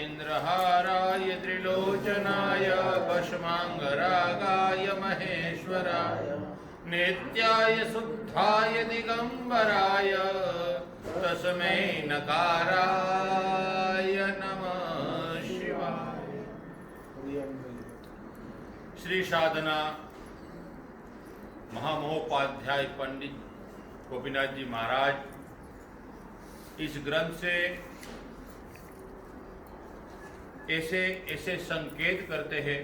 नागेन्द्रहाराय त्रिलोचनाय भस्मांगरागाय महेश्वराय नित्याय शुद्धाय दिगंबराय तस्मै नकाराय नमः शिवाय। श्री साधना महामहोपाध्याय पंडित गोपीनाथ जी महाराज इस ग्रंथ से ऐसे ऐसे संकेत करते हैं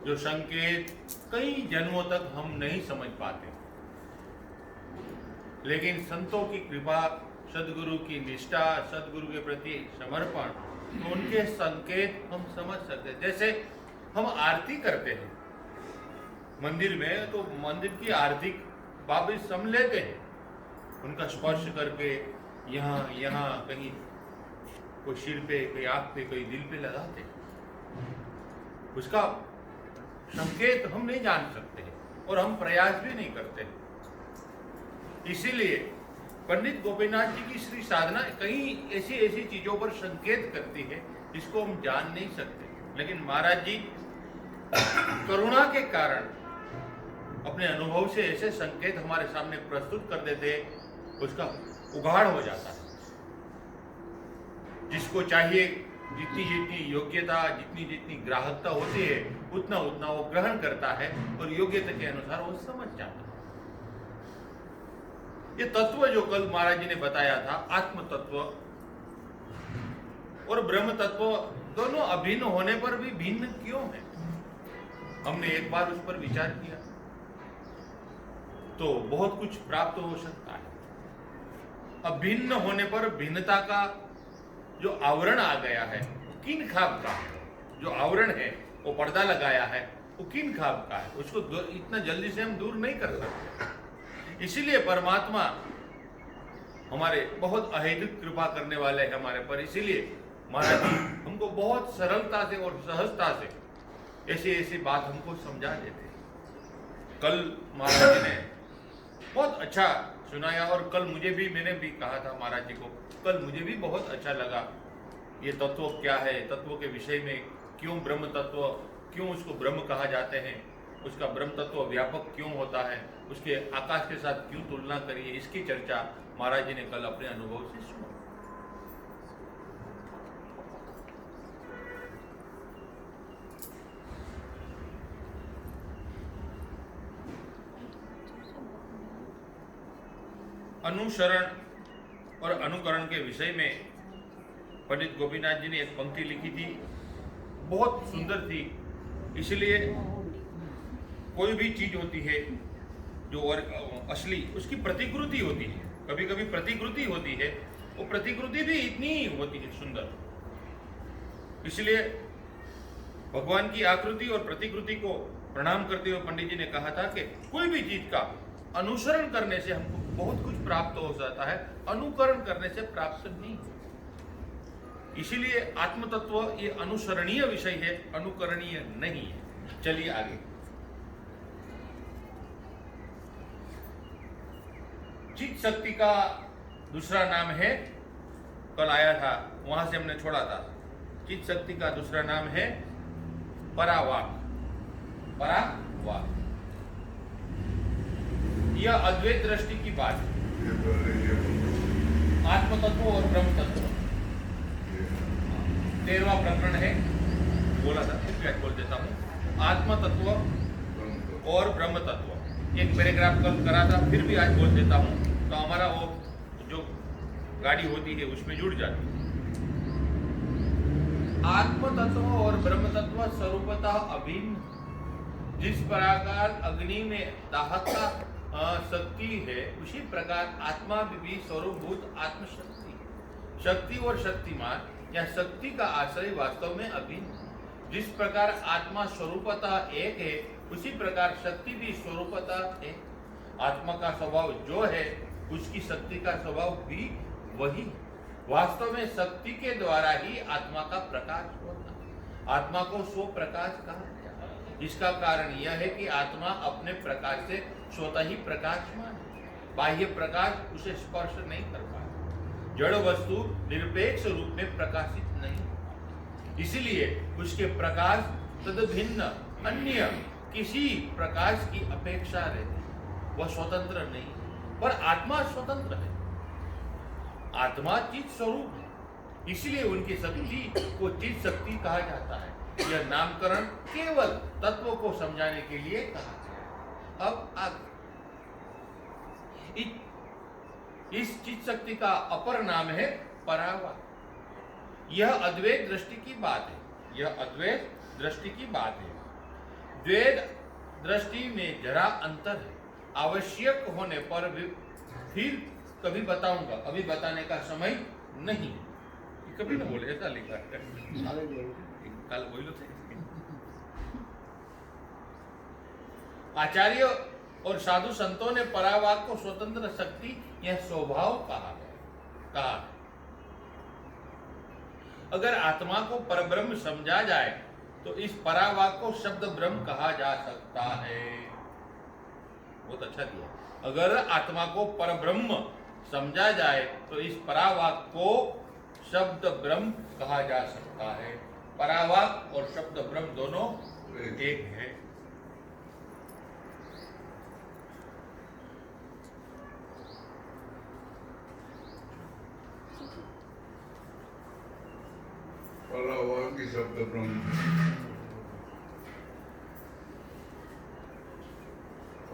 जो संकेत कई जन्मों तक हम नहीं समझ पाते, लेकिन संतों की कृपा, सदगुरु की निष्ठा, सदगुरु के प्रति समर्पण, उनके संकेत हम समझ सकते हैं। जैसे हम आरती करते हैं मंदिर में, तो मंदिर की आरती वापिस हम लेते हैं, उनका स्पर्श करके यहाँ यहाँ कहीं कोई सिर पे, कोई आँख पे, कोई दिल पे लगाते, उसका संकेत हम नहीं जान सकते और हम प्रयास भी नहीं करते। इसीलिए पंडित गोपीनाथ जी की श्री साधना कई ऐसी ऐसी चीजों पर संकेत करती है जिसको हम जान नहीं सकते, लेकिन महाराज जी करुणा के कारण अपने अनुभव से ऐसे संकेत हमारे सामने प्रस्तुत कर देते, उसका उघाड़ हो जाता है। जिसको चाहिए जितनी जितनी योग्यता, जितनी जितनी ग्राहकता होती है, उतना उतना वो ग्रहण करता है और योग्यता के अनुसार वो समझ जाता है। ये तत्व जो कल महाराज जी ने बताया था, आत्म तत्व और ब्रह्म तत्व दोनों अभिन्न होने पर भी भिन्न क्यों है, हमने एक बार उस पर विचार किया तो बहुत कुछ प्राप्त हो सकता है। अभिन्न होने पर भिन्नता का जो आवरण आ गया है, किन खाब का जो आवरण है, वो पर्दा लगाया है, वो किन खाब का है, उसको इतना जल्दी से हम दूर नहीं कर सकते। इसीलिए परमात्मा हमारे बहुत अहेतुक कृपा करने वाले हैं हमारे पर। इसीलिए महाराज जी हमको बहुत सरलता से और सहजता से ऐसी ऐसी बात हमको समझा देते। कल महाराज जी ने बहुत अच्छा सुनाया और कल मैंने भी कहा था महाराज जी को, कल मुझे भी बहुत अच्छा लगा। ये तत्व क्या है, तत्व के विषय में क्यों ब्रह्म तत्व, क्यों उसको ब्रह्म कहा जाते हैं, उसका ब्रह्म तत्व व्यापक क्यों होता है, उसके आकाश के साथ क्यों तुलना करिए, इसकी चर्चा महाराज जी ने कल अपने अनुभव से सुना। अनुसरण और अनुकरण के विषय में पंडित गोपीनाथ जी ने एक पंक्ति लिखी थी, बहुत सुंदर थी। इसलिए कोई भी चीज होती है जो और असली, उसकी प्रतिकृति होती है, कभी कभी प्रतिकृति होती है, वो प्रतिकृति भी इतनी होती है सुंदर। इसलिए भगवान की आकृति और प्रतिकृति को प्रणाम करते हुए पंडित जी ने कहा था कि कोई भी चीज का अनुसरण करने से हमको बहुत कुछ प्राप्त हो जाता है, अनुकरण करने से प्राप्त नहीं। इसीलिए आत्म तत्व ये अनुसरणीय विषय है, अनुकरणीय नहीं है। चलिए आगे। चित शक्ति का दूसरा नाम है कल आया था, वहां से हमने छोड़ा था। चित्त शक्ति का दूसरा नाम है परावाक। परावाक यह अद्वैत दृष्टि की बात है। आत्म तत्व और ब्रह्म तत्व 13वां प्रकरण है, बोला था, फिर बोल देता हूँ। आत्म तत्व और ब्रह्म तत्व एक पैराग्राफ कल करा था, फिर भी आज बोल देता हूँ, तो हमारा वो जो गाड़ी होती है उसमें जुड़ जाती है। आत्म तत्व और ब्रह्म तत्व स्वरूपतः अभिन्न। जिस प्रकार अग्नि में दाहकता शक्ति है, उसी प्रकार आत्मा भी स्वरूपभूत आत्मशक्ति है। शक्ति और शक्तिमान या शक्ति का आश्रय वास्तव में अभिन्न। जिस प्रकार आत्मा स्वरूपतः एक है, उसी प्रकार शक्ति भी स्वरूपतः एक। आत्मा का स्वभाव जो है, उसकी शक्ति का स्वभाव भी वही। वास्तव में शक्ति के द्वारा ही आत्मा का प्रकाश होता है। आत्मा को स्व प्रकाश कहा गया। इसका कारण यह है कि आत्मा अपने प्रकाश से स्वतः ही प्रकाशमान है। बाह्य प्रकाश उसे स्पर्श नहीं कर पाता। जड़ वस्तु निरपेक्ष रूप में प्रकाशित नहीं होती, इसलिए उसके प्रकाश तदभिन्न अन्य किसी प्रकाश की अपेक्षा रहती है। वह स्वतंत्र नहीं है, पर आत्मा स्वतंत्र है। आत्मा चित्त स्वरूप है, इसलिए उनकी शक्ति को चित्त शक्ति कहा जाता है। यह नामकरण केवल तत्व को समझाने के लिए कहा गया। अब आगे इस चित्त शक्ति का अपर नाम है परावाक। यह अद्वैत दृष्टि की बात है। यह अद्वैत दृष्टि की बात है। द्वैत दृष्टि में जरा अंतर है। आवश्यक होने पर भी फिर कभी बताऊंगा, अभी बताने का समय नहीं। कभी ना बोले, ऐसा लिखा है, कल बोलो थे। आचार्य और साधु संतों ने परावाक को स्वतंत्र शक्ति या स्वभाव कहा। अगर आत्मा को परब्रह्म समझा जाए तो इस परावाक को शब्द ब्रह्म कहा जा सकता है। बहुत अच्छा दिया। अगर आत्मा को परब्रह्म समझा जाए तो इस परावाक को शब्द ब्रह्म कहा जा सकता है। परावाक और शब्द ब्रह्म दोनों एक है। परावाक की शब्द ब्रह्म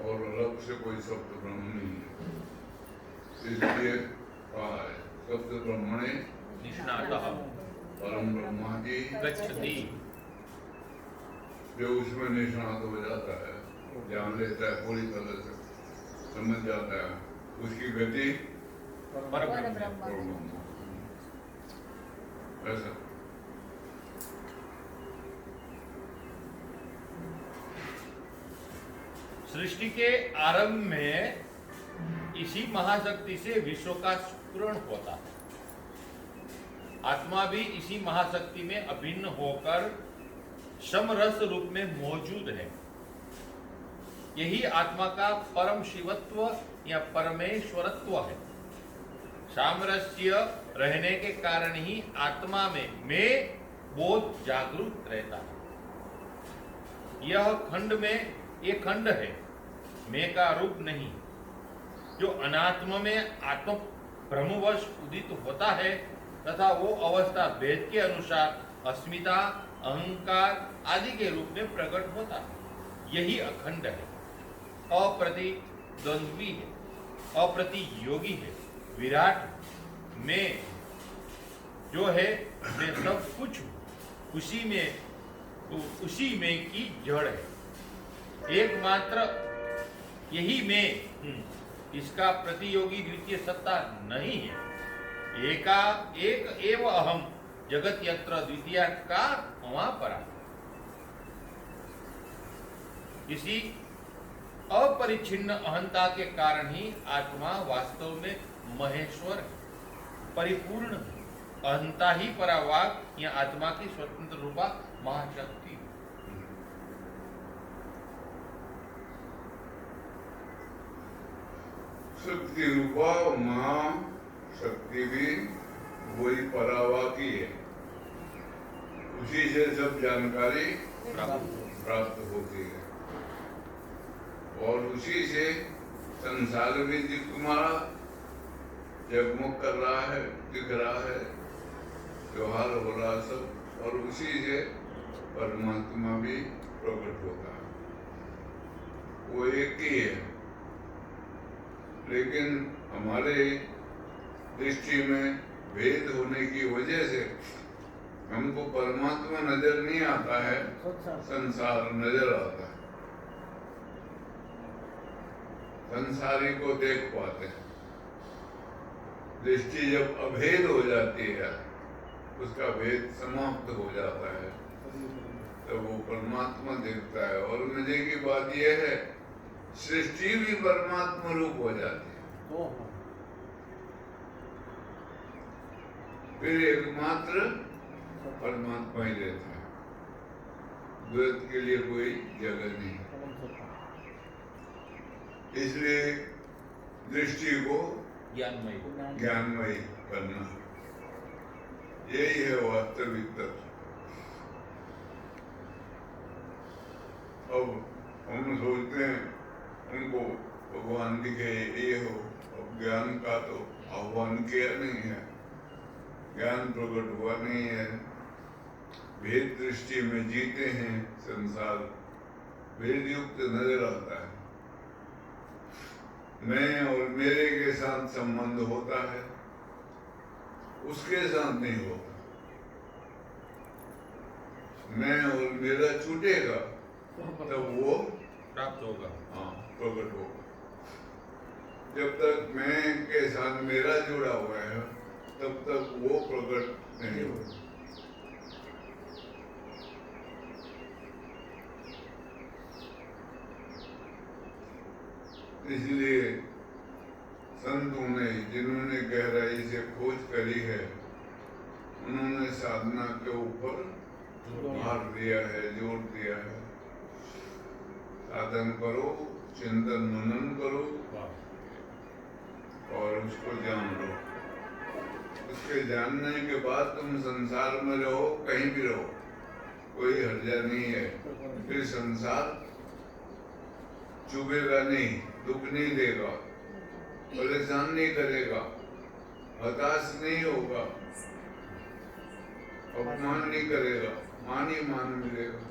और अलग से कोई शब्द ब्रह्म नहीं है, इसलिए कहा है शब्द ब्रह्मणे निष्णातः परम ब्रह्मादि गच्छति। जो उसमें निष्णात हो जाता है, जान लेता है, पूरी तरह से समझ जाता है, उसकी गति परब्रह्म। ऐसा सृष्टि के आरंभ में इसी महाशक्ति से विश्व का स्फुरण होता है। आत्मा भी इसी महाशक्ति में अभिन्न होकर समरस रूप में मौजूद है। यही आत्मा का परम शिवत्व या परमेश्वरत्व है। सामरस्य रहने के कारण ही आत्मा में मैं बोध जागरूक रहता है। यह खंड है, मैं का रूप नहीं। जो अनात्म में आत्म ब्रह्मवश उदित होता है तथा वो अवस्था वेद के अनुसार अस्मिता, अहंकार आदि के रूप में प्रकट होता है। यही अखंड है, अप्रतिद्वंद्वी है, अप्रतियोगी है। विराट में जो है मैं सब कुछ हूं, उसी में की जड़ है। एकमात्र यही मैं हूं, इसका प्रतियोगी द्वितीय सत्ता नहीं है। एक एव अहम जगत यत्र द्वितीय का वहां परा। इसी अपरिच्छिन्न अहंता के कारण ही आत्मा वास्तव में महेश्वर है, परिपूर्ण है। अहंता ही परावाक या आत्मा की स्वतंत्र रूपा महाशक्ति। शक्ति रूपा महाशक्ति भी वही परावाकी है, उसी से सब जानकारी प्राप्त होती है और उसी से संसार भी तुम्हारा जगमग कर रहा है, दिख रहा है, व्यवहार हो रहा सब, और उसी से परमात्मा भी प्रकट होता है। वो एक ही है, लेकिन हमारे दृष्टि में भेद होने की वजह से हमको परमात्मा नजर नहीं आता है, संसार नजर आता है। संसारी को देख पाते हैं। दृष्टि जब अभेद हो जाती है, उसका भेद समाप्त हो जाता है, तो वो परमात्मा देखता है। और मजे की बात यह है, सृष्टि भी परमात्मा रूप हो जाती है। फिर एकमात्र परमात्मा ही रहता है, द्वैत के लिए कोई जगह नहीं। इसलिए दृष्टि को ज्ञानमयी करना, यही है वास्तविक तत्व। अब हम सोचते हैं उनको भगवान दिखे, ये हो। अब ज्ञान का तो आह्वान किया नहीं है, ज्ञान प्रकट हुआ नहीं है। भेद दृष्टि में जीते हैं, संसार भेद युक्त नजर आता है। मैं और मेरे के साथ संबंध होता है, उसके साथ नहीं होता। मैं और मेरा छूटेगा तब वो प्राप्त होगा, हाँ प्रकट होगा। जब तक मैं के साथ मेरा जुड़ा हुआ है, तब तक वो प्रकट नहीं होगा। इसलिए संतों ने, जिन्होंने गहराई से खोज करी है, उन्होंने साधना के ऊपर भार दिया है, जोर दिया है। साधन करो, चिंतन मनन करो और उसको जान लो। उसके जानने के बाद तुम संसार में रहो, कहीं भी रहो, कोई हर्जा नहीं है। फिर संसार चुभेगा नहीं, दुख नहीं देगा, परेशान नहीं करेगा, हताश नहीं होगा, अपमान नहीं करेगा, मान ही मान मिलेगा।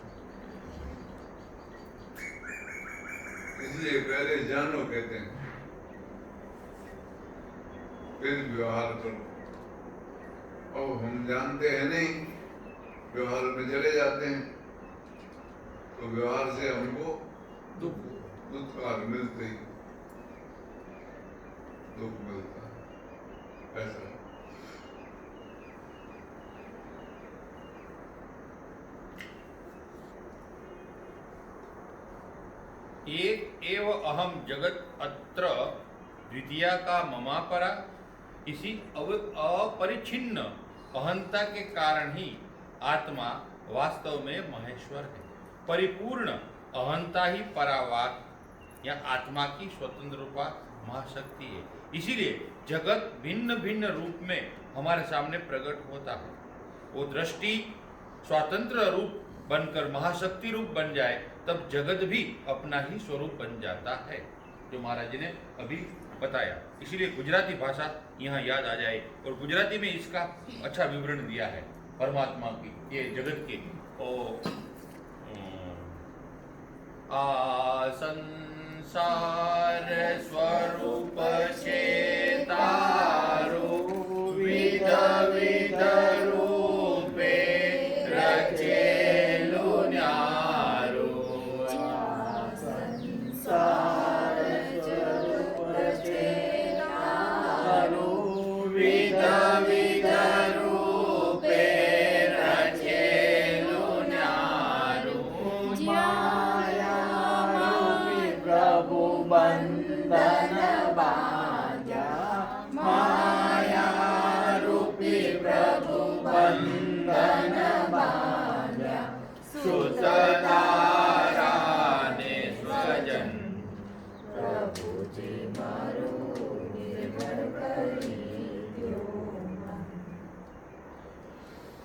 इसलिए पहले जानो कहते हैं, फिर व्यवहार करो। और हम जानते हैं नहीं, व्यवहार में चले जाते हैं, तो व्यवहार से हमको दुष्कार मिलते ही दुख मिलता है। ऐसा एक एव अहम जगत अत्र द्वितीया का ममापरा, इसी अपरिच्छिन्न अहंता के कारण ही आत्मा वास्तव में महेश्वर है। परिपूर्ण अहंता ही परावार या आत्मा की स्वतंत्र रूपा महाशक्ति है। इसीलिए जगत भिन्न भिन्न रूप में हमारे सामने प्रकट होता है। वो दृष्टि स्वतंत्र रूप बनकर महाशक्ति रूप बन जाए, तब जगत भी अपना ही स्वरूप बन जाता है, जो महाराज जी ने अभी बताया। इसीलिए गुजराती भाषा यहाँ याद आ जाए, और गुजराती में इसका अच्छा विवरण दिया है परमात्मा की, ये जगत के। ओ आ संसार स्वरूप चेतारू विध विध रूपे रचेलु न्यारू। संसार स्वरूप चेतारू विध विध रूपे रचेलु न्यारू। प्रभु बंधन बाजा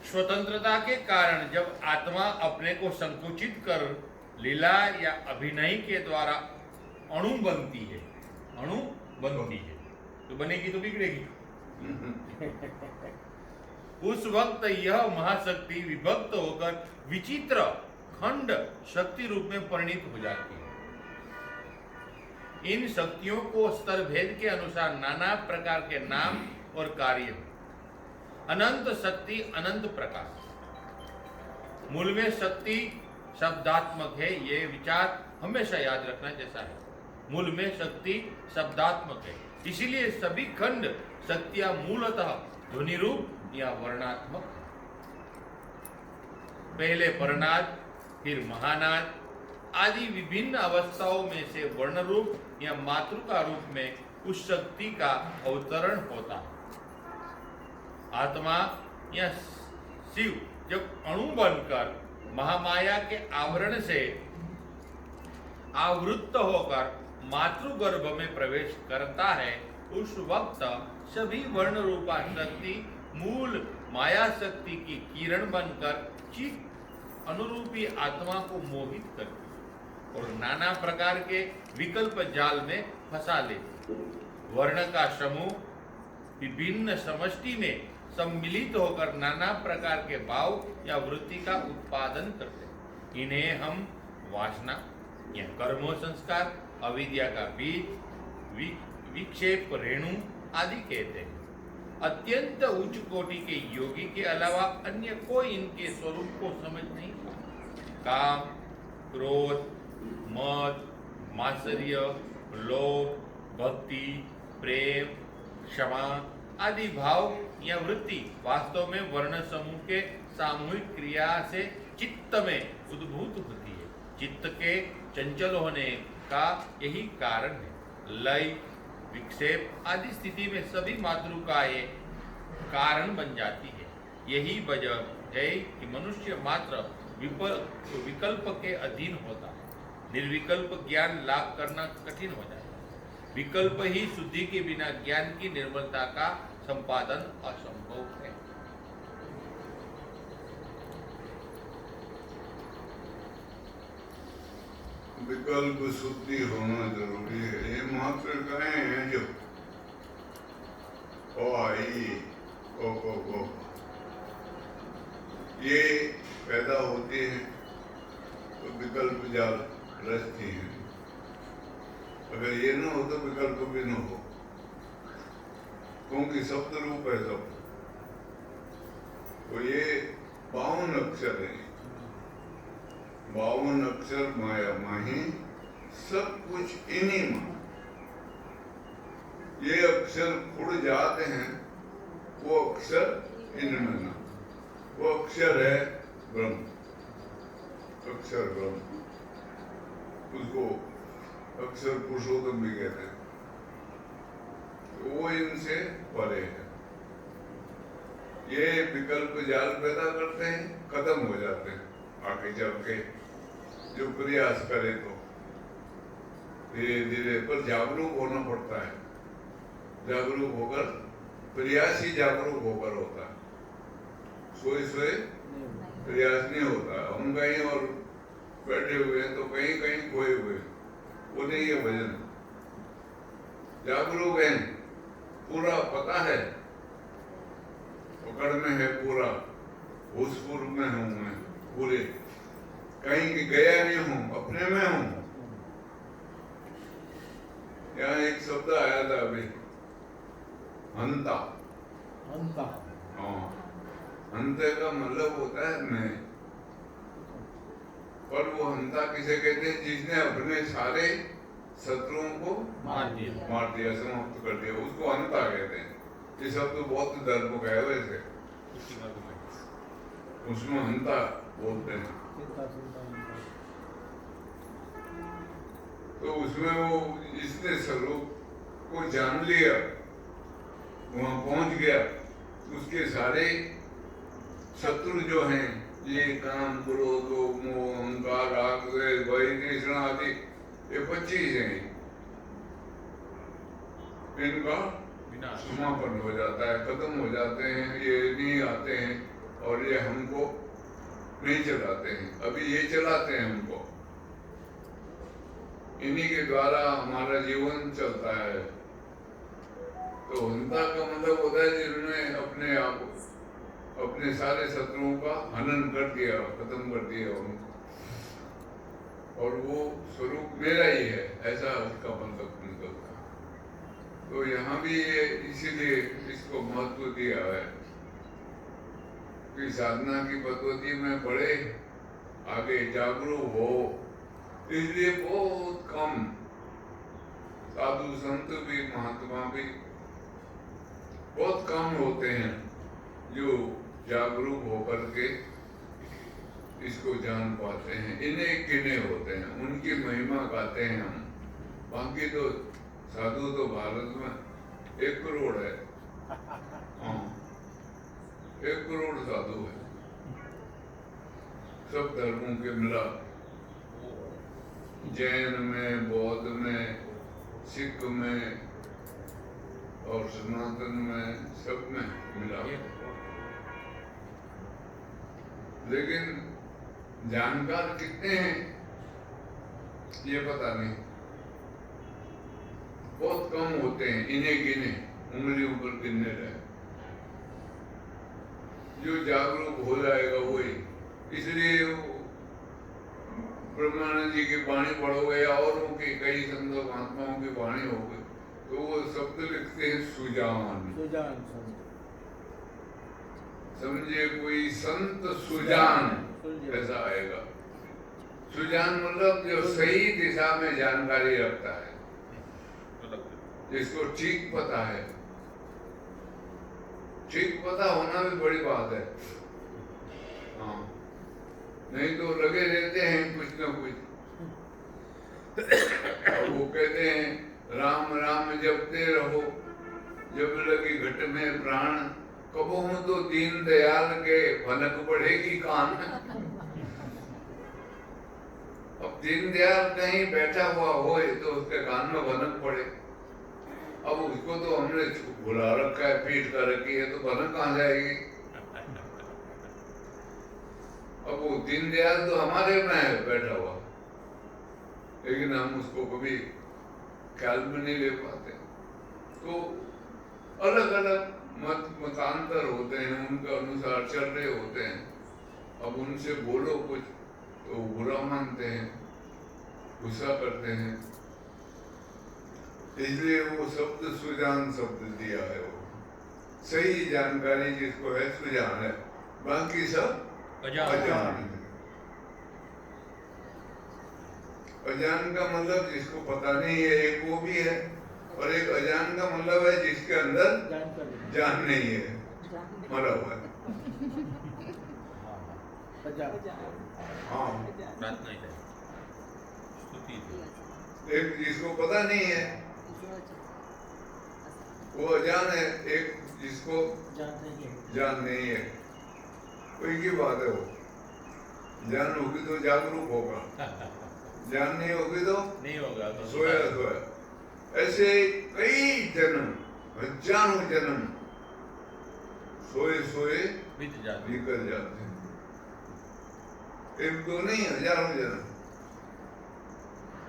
स्वतंत्रता के कारण जब आत्मा अपने को संकुचित कर लीला या अभिनय के द्वारा अणु बनती है, तो बनेगी तो बिगड़ेगी। उस वक्त यह महाशक्ति विभक्त होकर विचित्र खंड शक्ति रूप में परिणित हो जाती है। इन शक्तियों को स्तर भेद के अनुसार नाना प्रकार के नाम और कार्य, अनंत शक्ति अनंत प्रकाश। मूल में शक्ति शब्दात्मक है, ये विचार हमेशा याद रखना जैसा है। मूल में शक्ति शब्दात्मक है, इसीलिए सभी खंड शक्तियां मूलतः ध्वनि रूप या वर्णात्मक है। पहले परनाद, फिर महानाद आदि विभिन्न अवस्थाओं में से वर्ण रूप या मातृका रूप में उस शक्ति का अवतरण होता है। आत्मा या शिव जब अणु बनकर महामाया के आवरण से आवृत्त होकर मातृगर्भ में प्रवेश करता है, उस वक्त सभी वर्ण रूपा शक्ति मूल माया शक्ति की किरण बनकर चित्त अनुरूपी आत्मा को मोहित करती है और नाना प्रकार के विकल्प जाल में फंसा लेती है। वर्ण का समूह विभिन्न समष्टि में सम्मिलित होकर नाना प्रकार के भाव या वृत्ति का उत्पादन करते हैं। इन्हें हम वासना या कर्मो संस्कार, अविद्या का बीज, विक्षेप रेणु आदि कहते हैं। अत्यंत उच्च कोटि के योगी के अलावा अन्य कोई इनके स्वरूप को समझ नहीं पाता। काम, क्रोध, मद, मात्सर्य, लोभ, भक्ति, प्रेम, क्षमा आदि भाव या वृत्ति वास्तव में वर्ण समूह के सामूहिक क्रिया से चित्त में उद्भूत होती है। चित्त के चंचल होने का यही कारण है। लय, विक्षेप आदि स्थिति में सभी मातृकाएं कारण बन जाती है। यही वजह है कि मनुष्य मात्र विकल्प के अधीन होता है। निर्विकल्प ज्ञान लाभ करना कठिन हो जाता है। विकल्प ही शुद्धि के बिना ज्ञान की निर्मलता का संपादन असंभव है। विकल्प शुद्धि होना जरूरी है। ये मातृकाएं हैं जो ओ आई ओ ये पैदा होती है तो विकल्प जाल रचती हैं। अगर ये न हो तो विकल्प भी न हो, क्योंकि शब्द रूप है सब। तो ये 52 अक्षर है। 52 अक्षर माया माही, सब कुछ इन्हीं में। ये अक्षर उड़ जाते हैं, वो अक्षर इनमें ना। वो अक्षर है ब्रह्म, अक्षर ब्रह्म। उसको अक्षर पुरुषोत्तम भी कहते हैं। वो इनसे परे है। ये विकल्प जाल पैदा करते हैं, खत्म हो जाते हैं आगे चल के। जो प्रयास करे तो धीरे धीरे, पर जागरूक होना पड़ता है। जागरूक होकर, प्रयास ही जागरूक होकर होता है। सोए सोए प्रयास नहीं होता। हम कहीं और बैठे हुए हैं तो कहीं कहीं खोए हुए, वो नहीं है भजन। जागरूक है, पूरा पता है, पकड़ में है पूरा, होशपूर में हूं मैं पूरे, कहीं गया नहीं हूं, अपने में हूं। यहाँ एक शब्द आया था अभी, हंता। हंता, हाँ, हंते का मतलब होता है मैं। पर वो हंता किसे कहते हैं? जिसने अपने सारे शत्रुओं को मार दिया, समाप्त कर दिया, उसको हंता कहते हैं। ये शब्द बहुत धर्म का है वैसे, उसमें हंता बोलते हैं। तो उसमें वो इसने स्वरूप को जान लिया, वहां पहुंच गया, उसके सारे शत्रु जो हैं, ये काम, क्रोध, मोह, अहंकार, राग, द्वेष, भय, तृष्णा आदि, ये 25 हैं। इनका समापन हो जाता है, खत्म हो जाते हैं, ये नहीं आते हैं और ये हमको नहीं चलाते हैं, अभी ये चलाते हैं हमको। इन्हीं के द्वारा हमारा जीवन चलता है। तो हंता का मतलब होता है जिन्होंने अपने आप अपने सारे शत्रुओं का हनन कर दिया, खत्म कर दिया उनको, और वो स्वरूप मेरा ही है, ऐसा उसका मतलब निकलता। तो यहाँ भी ये इसीलिए इसको महत्व दिया है कि साधना की पद्धति में बढ़े, आगे जागरूक हो। इसलिए बहुत कम साधु संत भी, महात्मा भी बहुत कम होते हैं जो जागरूक होकर के इसको जान पाते हैं। इन्हें गिने होते हैं, उनकी महिमा गाते हैं हम। बाकी तो साधु तो भारत में 1 करोड़ है। हाँ, 1 करोड़ साधु है, सब धर्मों के मिला, जैन में, बौद्ध में, सिख में और सनातन में, सब में मिला। लेकिन जानकार कितने हैं ये पता नहीं, बहुत कम होते हैं, इन्हें गिने, उंगलियों पर गिनने रहे। जो जागरूक हो जाएगा वही। इसलिए ब्रह्मानंद जी की वाणी पढ़ोगे या औरों की कई संत महात्माओं की वाणी हो गई तो वो शब्द लिखते हैं सुजान। समझे, कोई संत सुजान ऐसा आएगा। सुजान मतलब जो सही दिशा में जानकारी रखता है, जिसको ठीक पता है। ठीक पता होना भी बड़ी बात है। हाँ, नहीं तो लगे रहते हैं कुछ न कुछ। वो कहते हैं राम राम जपते रहो, जब लगी घट में प्राण, कबहू तो दीन दयाल के भनक बढ़ेगी कान। अब दीन दयाल कहीं बैठा हुआ हो तो उसके कान में भनक पड़े। अब उसको तो हमने बुला रखा है, पीट कर रखी है, तो भनक कहाँ जाएगी? अब वो दीन दयाल तो हमारे में है बैठा हुआ, लेकिन हम उसको कभी ख्याल में नहीं ले पाते। तो अलग अलग मतांतर होते हैं, उनके अनुसार चल रहे होते हैं। अब उनसे बोलो कुछ तो बुरा मानते हैं, गुस्सा करते हैं। इसलिए वो शब्द सुजान शब्द दिया है। वो सही जानकारी जिसको है सुजान है, बाकी सब अजान है। अजान का मतलब जिसको पता नहीं है, एक वो भी है, और एक अजान का मतलब है जिसके अंदर जान नहीं है, मरा हुआ है। हाँ, एक जिसको पता नहीं है वो अजान है, एक जिसको जान नहीं है। कोई की बात है, वो जान होगी तो जागरूक होगा, जान नहीं होगी तो नहीं होगा, तो सोया सोया। ऐसे कई जन्म, हजारों जन्म सोए सोए बीत जाते, निकल जाते हैं। एक दो नहीं, हजारों जन्म।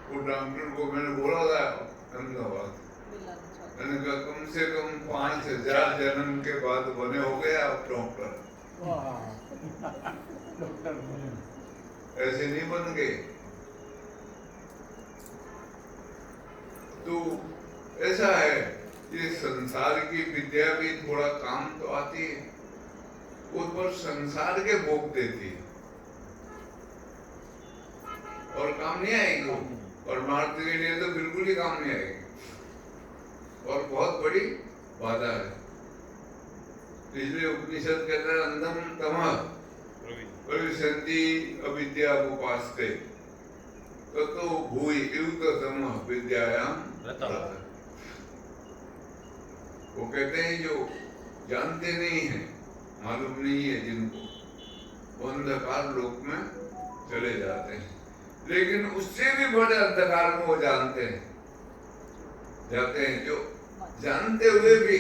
वो डॉक्टर को मैंने बोला था अहमदाबाद, मैंने कहा कम से कम 5000 जन्म के बाद बने हो गए आप डॉक्टर। ऐसे नहीं बन गए। तो ऐसा है, ये संसार की विद्या भी थोड़ा काम तो आती है, उस पर संसार के भोग देती है और काम नहीं आएगी। परमार्थ के लिए तो बिल्कुल ही काम नहीं आएगी और बहुत बड़ी बाधा है। इसलिए उपनिषद कहता है अंधम तमः प्रविशन्ति अविद्या उपासते ततो भूय युक्ततमः विद्यायाम रतः। वो कहते हैं जो जानते नहीं है, मालूम नहीं है जिनको, वो अंधकार लोक में चले जाते हैं। लेकिन उससे भी बड़े अंधकार में वो जानते हैं, जाते हैं, जो जानते हुए भी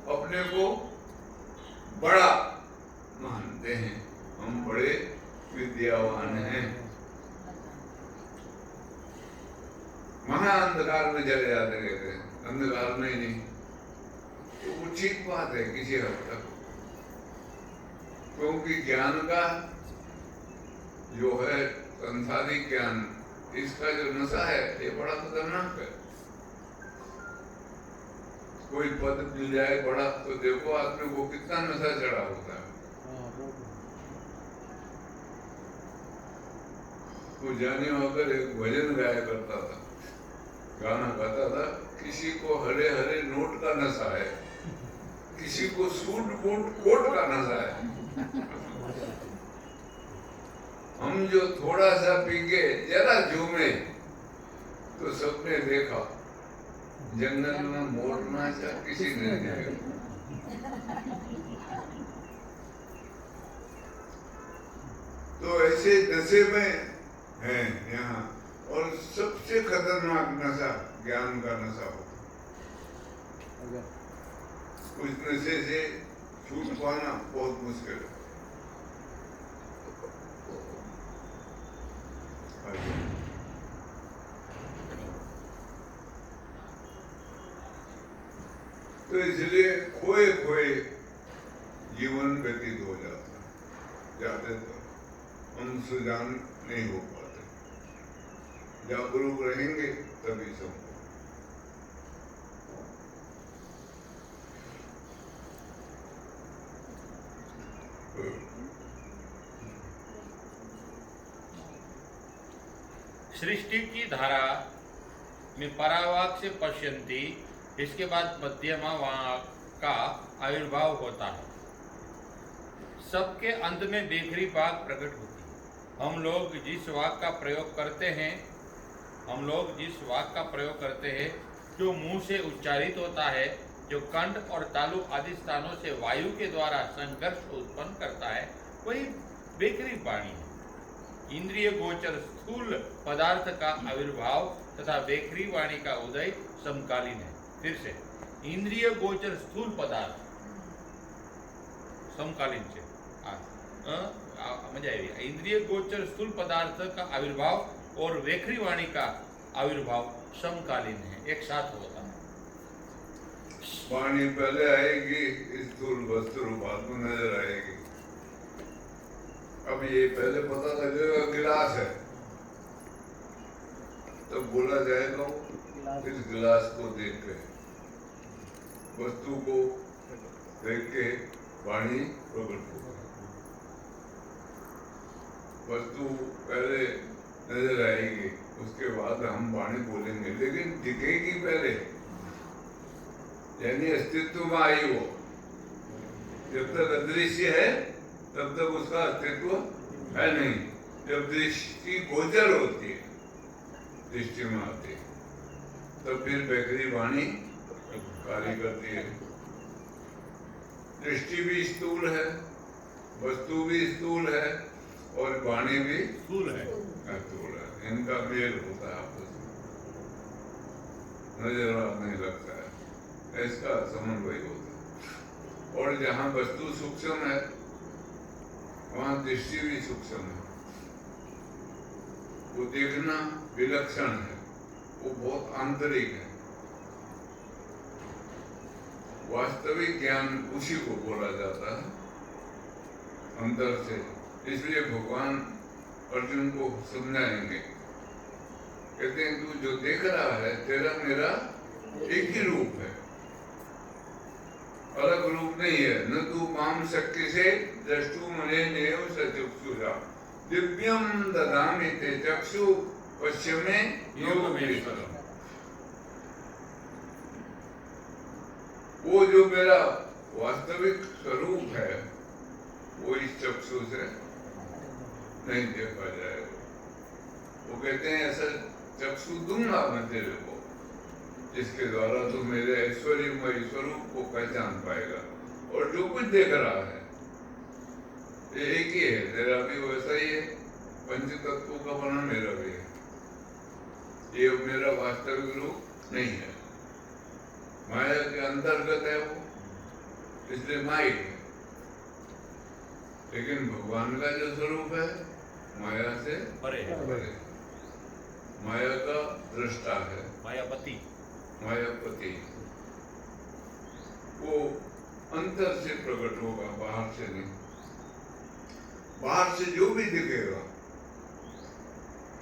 अपने को बड़ा मानते हैं हम बड़े विद्यावान हैं, महाअंधकार में चले जाते रहते हैं, अंधकार में ही नहीं। तो वो ठीक बात है किसी हद तक, क्योंकि ज्ञान का जो है संसारिक ज्ञान, इसका जो नशा है ये बड़ा खतरनाक है। कोई पद मिल जाए बड़ा तो देखो आदमी को कितना नशा चढ़ा होता है। वो जाने वगैरह एक भजन गाया करता था, गाना गाता था, किसी को हरे हरे नोट का नशा है, किसी को सूट बूट कोट का नशा है। हम जो थोड़ा सा पी के जरा झूमे तो सबने देखा, जंगल में मोर नाचा किसी ने नहीं देखा। तो ऐसे नशे में है यहाँ, और सबसे खतरनाक नशा ज्ञान का नशा होता। उस नशे से छूट पाना बहुत मुश्किल है। तो इसलिए खोए खोए जीवन व्यतीत हो जाता है, जाते तो हम सुजान नहीं हो पाते। जागरूक रहेंगे तभी संभव। सृष्टि की धारा में परावाक से पश्यंती, इसके बाद मध्यमा वाक का आविर्भाव होता है। सबके अंत में बेखरी वाक प्रकट होती है। हम लोग जिस वाक का प्रयोग करते हैं जो मुंह से उच्चारित होता है, जो कंठ और तालु आदि स्थानों से वायु के द्वारा संघर्ष उत्पन्न करता है, वही बेखरी वाणी है। इंद्रिय गोचर स्थूल पदार्थ का आविर्भाव तथा बेखरी वाणी का उदय समकालीन है। फिर से इंद्रिय गोचर स्थूल पदार्थ समकालीन से मजा आएगी। इंद्रिय गोचर स्थूल पदार्थ का आविर्भाव और वेखरी वाणी का आविर्भाव समकालीन है, एक साथ होता है। वाणी पहले आएगी, स्थूल वस्तु रूपात्म नजर आएगी। अब ये पहले पता लगेगा गिलास है, तो बोला जाएगा इस गिलास को देख के, वस्तु को देख के वाणी प्रकट होगी। वस्तु पहले नजर आएगी, उसके बाद हम वाणी बोलेंगे, लेकिन दिखेगी पहले, यानी अस्तित्व में आई वो। जब तक अदृश्य है तब तक उसका अस्तित्व है नहीं। जब दृष्टि गोचर होती है, दृष्टि में आती है, तब फिर बेखरी वाणी कार्य करती है। दृष्टि भी स्थूल है, वस्तु भी स्थूल है, और वाणी भी स्थूल है। इनका मेल होता है आपस में, नजर नहीं लगता है, इसका समन्वय होता है। और जहाँ वस्तु सूक्ष्म है वहाँ दृष्टि भी सूक्ष्म है। वो देखना विलक्षण है, वो बहुत आंतरिक है। वास्तविक ज्ञान उसी को बोला जाता है, अंदर से। इसलिए भगवान अर्जुन को समझाएंगे, कहते हैं तू जो देख रहा है तेरा मेरा एक ही रूप है, अलग रूप नहीं है। न तू माम शक्ति से दृष्टु मने नेव सचक्षुषा दिव्यम ददामि ते चक्षु पश्चिमे योगमेश्वरम। वो जो मेरा वास्तविक स्वरूप है वो इस चक्षु से नहीं देखा जाएगा। वो कहते हैं ऐसा चक्षु दूंगा मैं तेरे को, जिसके द्वारा तू मेरे ऐश्वर्यमय स्वरूप को पहचान पाएगा। और जो कुछ देख रहा है ये एक ही है, तेरा भी वैसा ही है, पंच तत्वों का बना मेरा भी है। ये मेरा वास्तविक रूप नहीं है, माया के अंतर्गत है वो, इसलिए माया है। लेकिन भगवान का जो स्वरूप है माया से परे है, परे। माया का दृष्टा है, मायापति। मायापति। वो अंतर से प्रकट होगा, बाहर से नहीं। बाहर से जो भी दिखेगा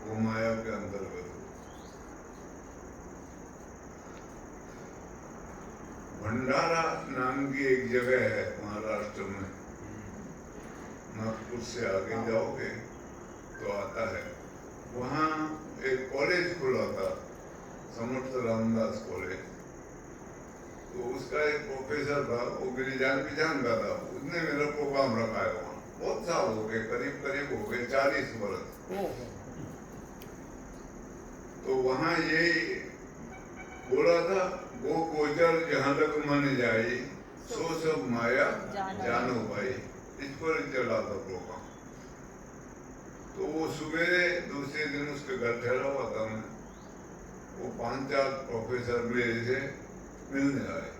वो माया के अंतर्गत हो। भंडारा नाम की एक जगह है महाराष्ट्र में, नागपुर से आगे जाओगे तो आता है। वहाँ एक कॉलेज खुला था, समर्थ रामदास कॉलेज। तो उसका एक प्रोफेसर था, वो मेरी जान पहचान का था। उसने मेरा प्रोग्राम रखा है वहाँ। बहुत साल हो गए, करीब करीब हो गए 40 वर्ष। तो वहाँ ये बोला था, वो गोचर जहाँ तक मन जाए सो सब माया जानो भाई। इस पर चला था प्रोग्राम। तो वो सवेरे दूसरे दिन उसके घर ठहरा हुआ था मैं। वो 5-4 प्रोफेसर मेरे से मिलने आए।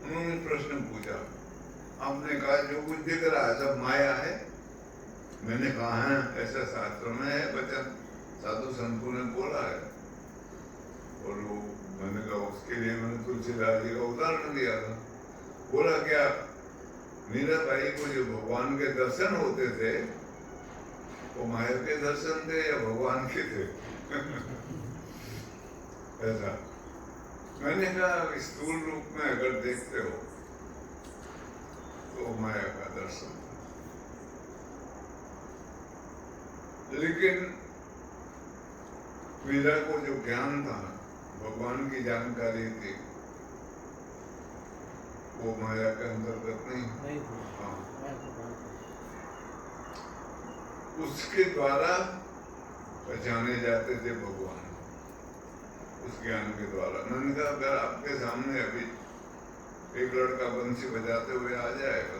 उन्होंने प्रश्न पूछा, आपने कहा जो कुछ दिख रहा है सब माया है? मैंने कहा है, ऐसा शास्त्र में है वचन, साधु संतों ने बोला है। और वो मैंने कहा उसके लिए मैंने तुलसीदास जी का उदाहरण दिया था। बोला क्या, मीरा भाई को जो भगवान के दर्शन होते थे वो माया के दर्शन थे या भगवान के थे? ऐसा मैंने कहा, स्थूल रूप में अगर देखते हो तो माया का दर्शन था। लेकिन मीरा को जो ज्ञान था, भगवान की जानकारी थी, वो माया के अंतर्गत नहीं। हाँ, उसके द्वारा पहचाने जाते थे भगवान, उस ज्ञान के द्वारा। मैंने कहा, अगर आपके सामने अभी एक लड़का बंसी बजाते हुए आ जाएगा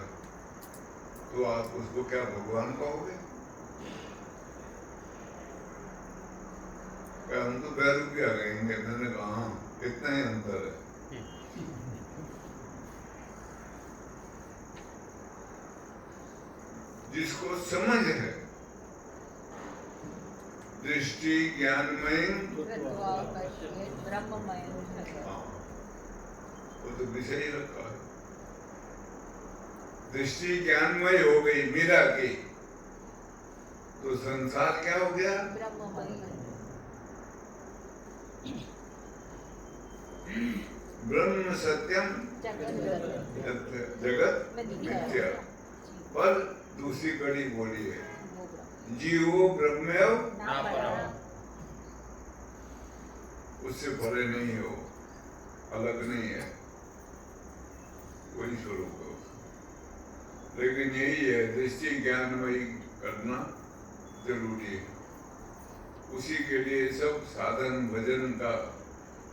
तो आप उसको क्या भगवान कहोगे? क्या हम तो बैरूपिया कहेंगे। मैंने कहा हाँ, इतना ही अंतर है। जिसको समझ है, दृष्टि ज्ञानमय, वो तो विषय ही रखा है। दृष्टि ज्ञानमय हो गई मीरा की, तो संसार क्या हो गया? ब्रह्म सत्यम जगत मिथ्या। पर दूसरी कड़ी बोली है, जीवो ब्रह्मेव ना परम। उससे भले नहीं हो, अलग नहीं है, वही स्वरूप है। लेकिन यही है, दृष्टि ज्ञानमयी करना जरूरी है। उसी के लिए सब साधन भजन का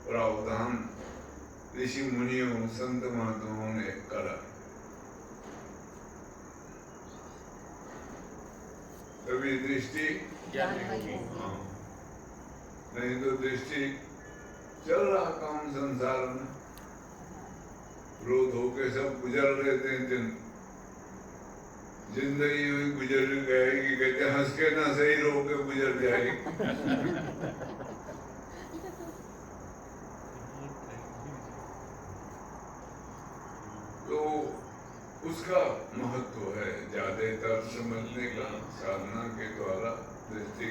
प्रावधान ऋषि मुनियों संत महात्माओं ने करा। तभी दृष्टि हाँ, नहीं तो दृष्टि चल रहा काम संसार में, क्रोध होके सब गुजर रहे थे दिन। जिंदगी हुई गुजर जाएगी, कहते हंस के ना सही रो के गुजर जाएगी। तो उसका महत्व है ज्यादातर समझने का, साधना के द्वारा दृष्टि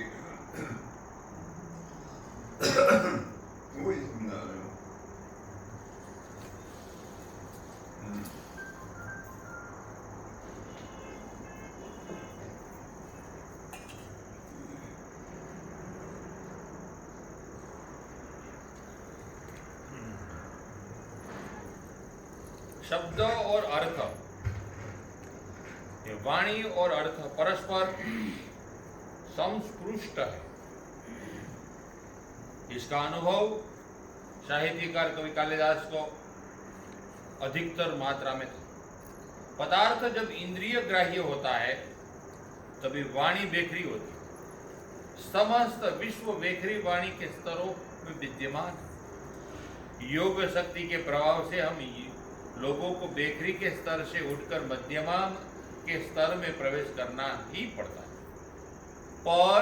वही समझा रहे हो। शब्द और अर्थ, ये वाणी और अर्थ परस्पर संस्पृष्ट है। इसका अनुभव साहित्यकार कवि कालिदास को अधिकतर मात्रा में था। पदार्थ जब इंद्रिय ग्राह्य होता है तभी वाणी बेखरी होती है। समस्त विश्व बेखरी वाणी के स्तरों में विद्यमान है। योग शक्ति के प्रभाव से हम लोगों को बेखरी के स्तर से उठकर मध्यमा के स्तर में प्रवेश करना ही पड़ता है। पर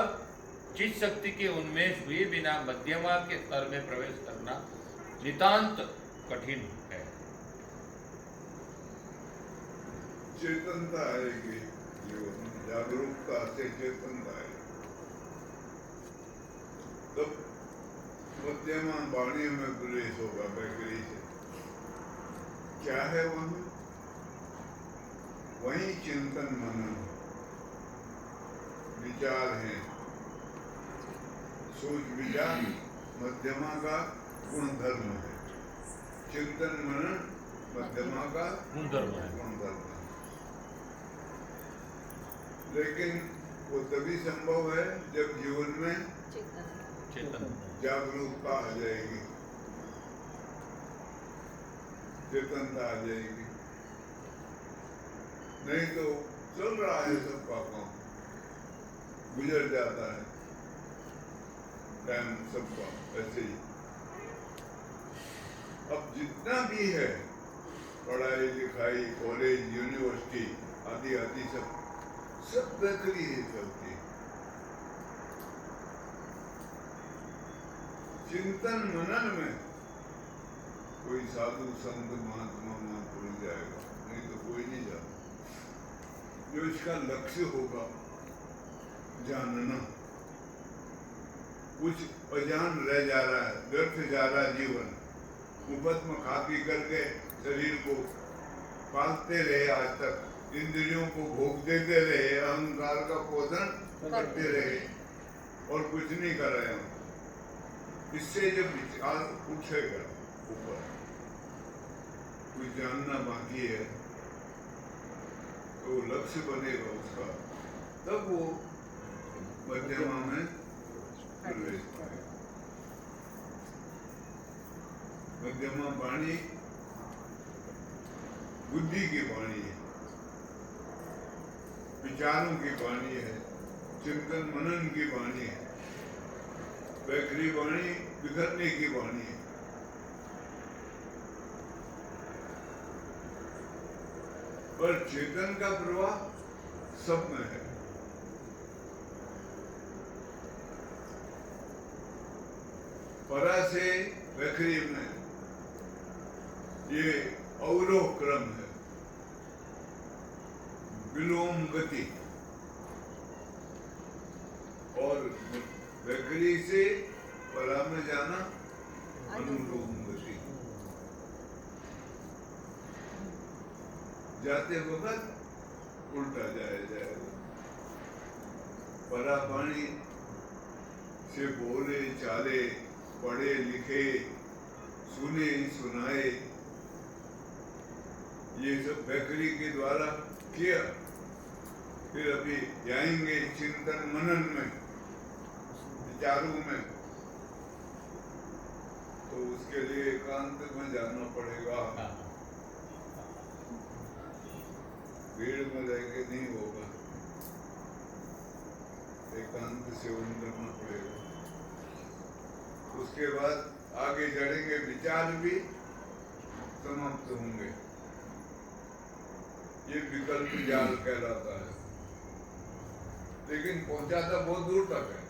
चित्त शक्ति के उन्मेष हुए बिना मध्यमा के स्तर में प्रवेश करना नितांत कठिन है। चेतनता आएगी, जागरूकता से चेतनता आएगी, तब मध्यमा वाणी में प्रवेश होगा। बैकरी से क्या है वही चिंतन मनन विचार है, सोच विचार मध्यमा का गुणधर्म है। चिंतन मनन मध्यमा का गुणधर्म है। लेकिन वो तभी संभव है जब जीवन में चेतन जागरूकता आ जाएगी, चेतनता आ जाएगी। नहीं तो चल रहा है सबका काम, गुजर जाता है टाइम सबका ऐसे ही। अब जितना भी है पढ़ाई लिखाई, कॉलेज, यूनिवर्सिटी आदि आदि सब बेहतरी है सबकी। चिंतन मनन में कोई साधु संत महात्मा मात्र मिल जाएगा, नहीं तो कोई नहीं जाता। जो इसका लक्ष्य होगा जानना, कुछ अजान रह जा रहा है, व्यर्थ जा रहा है जीवन, मुफ्त में खा पी करके शरीर को पालते रहे, आज तक इंद्रियों को भोग देते रहे, अहंकार का पोषण करते रहे और कुछ नहीं कर रहे हैं। इससे जब विचार उठेगा ऊपर, कुछ जानना बाकी है, तो लक्ष्य बनेगा उसका, तब वो मध्यमा में प्रवेश पाएगा। मध्यमा वाणी बुद्धि की वाणी है, विचारों की वाणी है, चिंतन मनन की वाणी है। बैकरी वाणी बिखरने की वाणी है। पर चेतन का प्रवाह सब में है। परा से बैकरी में ये अवरोह क्रम है, विलोम गति, और बैकरी से परा में जाना अनुलोम गति। जाते वक्त उल्टा जाएगा। परा पानी से बोले चाले, पढ़े लिखे, सुने सुनाए, ये सब बैकरी के द्वारा किया। फिर अभी जाएंगे चिंतन मनन में, विचारों में, तो उसके लिए एकांत में जाना पड़ेगा। भीड़ में रहेंगे नहीं होगा, एकांत सेवन करना पड़ेगा। उसके बाद आगे चढ़ेंगे, विचार भी समाप्त होंगे। ये विकल्प जाल कहलाता है, लेकिन पहुंचाता बहुत दूर तक है।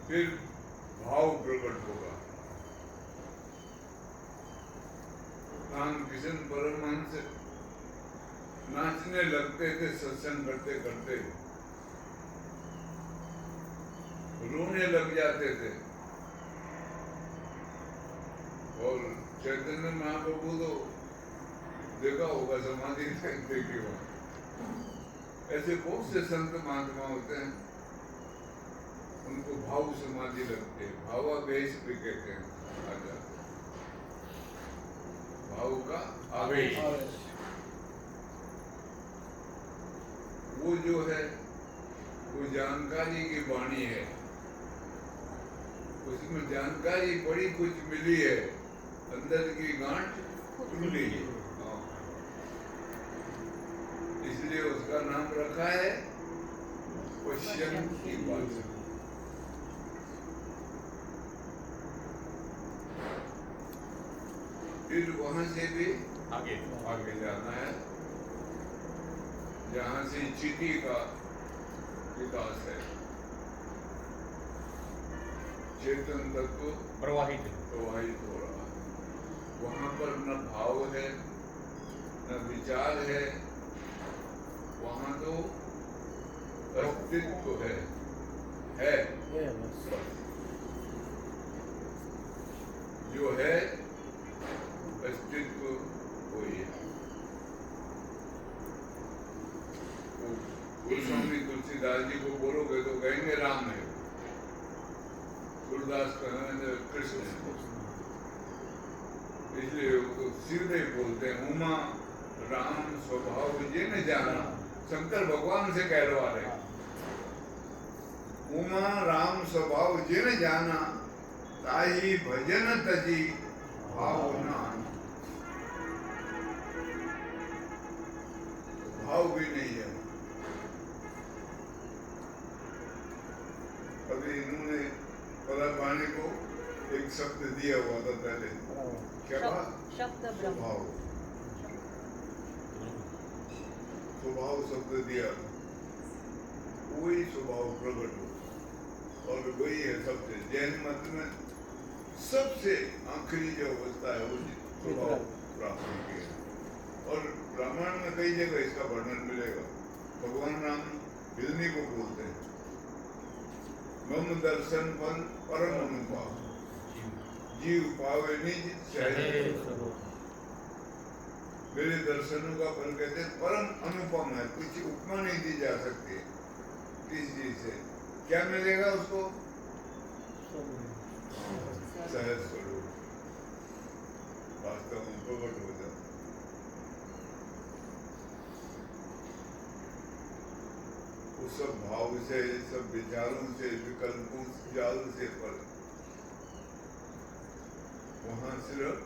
फिर भाव प्रकट होगा। रामकृष्ण परमहंस नाचने लगते थे सत्संग करते करते, रोने लग जाते थे। और चैतन्य महाप्रभु तो देखा होगा समाधि देखते कि वहां ऐसे बहुत से संत महात्मा होते हैं, उनको भाव समाधि लगते हैं, भावावेश भी कहते हैं। आजा भाव का आवेश, वो जो है वो जानकारी की वाणी है। उसमें जानकारी बड़ी कुछ मिली है, अंदर की गांठ खुली है। इसलिए उसका नाम रखा है पश्यन्ति वाचा। फिर वहां से भी आगे जाना है जहाँ से चीटी का विकास है, चेतन तत्व प्रवाहित है। प्रवाहित हो रहा है। वहाँ पर न भाव है न विचार है, वहाँ तो अस्तित्व है बस। जो है अस्तित्व वही है। गोस्वामी तुलसीदास जी को बोलोगे तो कहेंगे राम है, सूरदास कहेंगे कृष्ण है। इसलिए वो तो सीधे बोलते हैं, उमा राम स्वभाव ये न जाना। शंकर भगवान से कहलवा रहे, उमा राम स्वभाव जे न जाना, ताही भजन तजी भाव न आना। भाव भी नहीं है। अभी इन्होंने परापानी को एक शब्द दिया हुआ था पहले, क्या बात? शब्द स्वभाव, स्वभाव शब्द दिया, वही स्वभाव प्रकट हो और वही है सबसे। जैन मत में सबसे आखिरी जो अवस्था है वो स्वभाव प्राप्ति की है। और रामायण में कई जगह इसका वर्णन मिलेगा। भगवान राम हिरनी को बोलते हैं, मम दर्शन फल परम अनुभाव, जीव पावे निज सहज। मेरे दर्शनों का फल कहते हैं परम अनुपम है, कुछ उपमा नहीं दी जा सकती किस चीज से। क्या मिलेगा उसको? सहज स्वरूप, वास्तव में प्रकट हो जाता। उस सब भाव से, सब विचारों से, विकल्पों जाल से पर वहां सिर्फ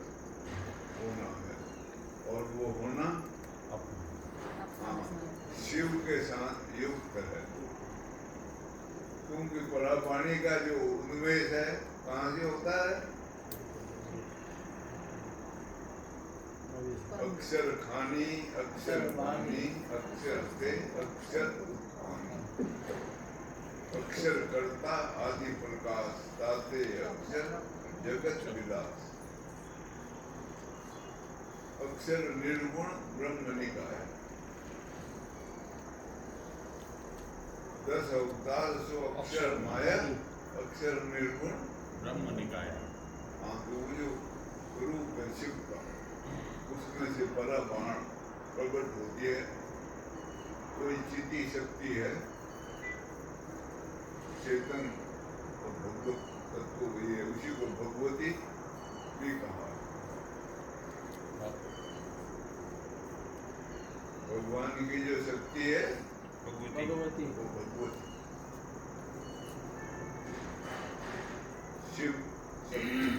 होना है, और वो होना शिव के साथ युक्त है। क्योंकि परापानी का जो उन्मेष है कहाँ से होता है? अक्षर खानी, अक्षर वाणी, अक्षर से अक्षर उत्पानी। अक्षर कर्ता आदि प्रकाश, ताते अक्षर जगत विलास। अक्षर निर्गुण ब्रह्म निकाय, 10 अवतार सो अक्षर माया, अक्षर निर्गुण ब्रह्म निकाय। हाँ, तो वो जो रूप है शिव का, उसमें से बड़ा बाण प्रकट होती है। कोई चिति शक्ति है, चेतन और भगवत तत्व वही है, उसी को भगवती भी कहा। भगवान की जो शक्ति है भगवती, वो भगवती। शिव शक्ति,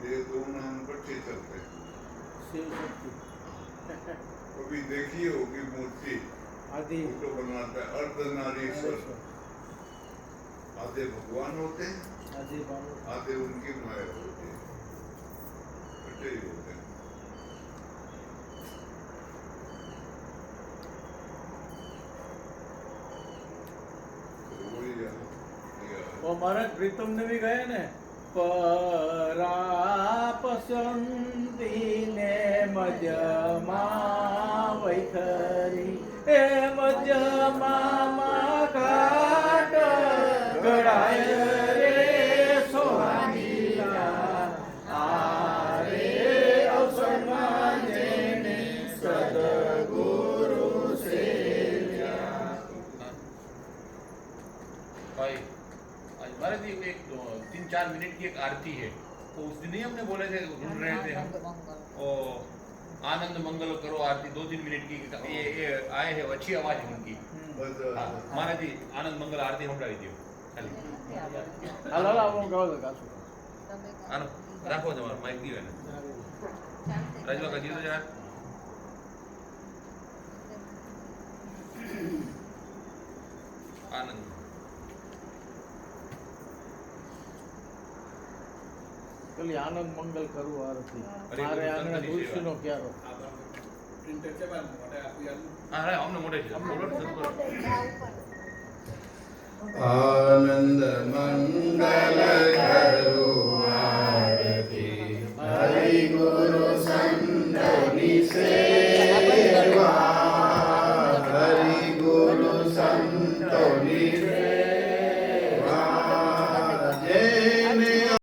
ये दो नाम इकट्ठे चलते हैं। शिव शक्ति। कभी देखी होगी मूर्ति, आदि फोटो बनाता है अर्धनारीश्वर, आधे भगवान होते हैं, आदि बाबू, आधे उनकी माया होती है, इकट्ठे ही होते हैं। तो वही यहाँ दिया है। वो महाराज प्रीतम ने भी गए ने, परापसंती ने मजमा वैखरी, ए मजमा काट गड़ाय रे सोहानीला, आरे अवसरमाने ने सदगुरु सेव्या। भाई आज महाराज जी एक 3-4 मिनट की एक आरती है, तो उस दिन ही हमने बोले थे, ढूंढ रहे थे हम। और आनंद मंगल करो आरती 2-3 मिनट की, ये आए हैं, अच्छी आवाज है उनकी। हाँ, महाराज जी आनंद मंगल आरती हम डाली दी खाली। હાલો હું ગાવ દો ગાશું આનો રાખો તમારો માઇક દીવે ને રાજવા કા દીધો જરા આનંદ પેલી આનંદ મંગલ કરું આરતી હરે મારે ગુરુ આંગણે સંતની તુલસીનો ક્યારો પ્રિન્ટર છે બાર મોટે આપી યાર હા હા અમને મોટે છે બોલો ને સર, બોલો. આનંદ મંગલ કરું આરતી હરિ ગુરુ સંતોની સેવા હરિ ગુરુ સંતોની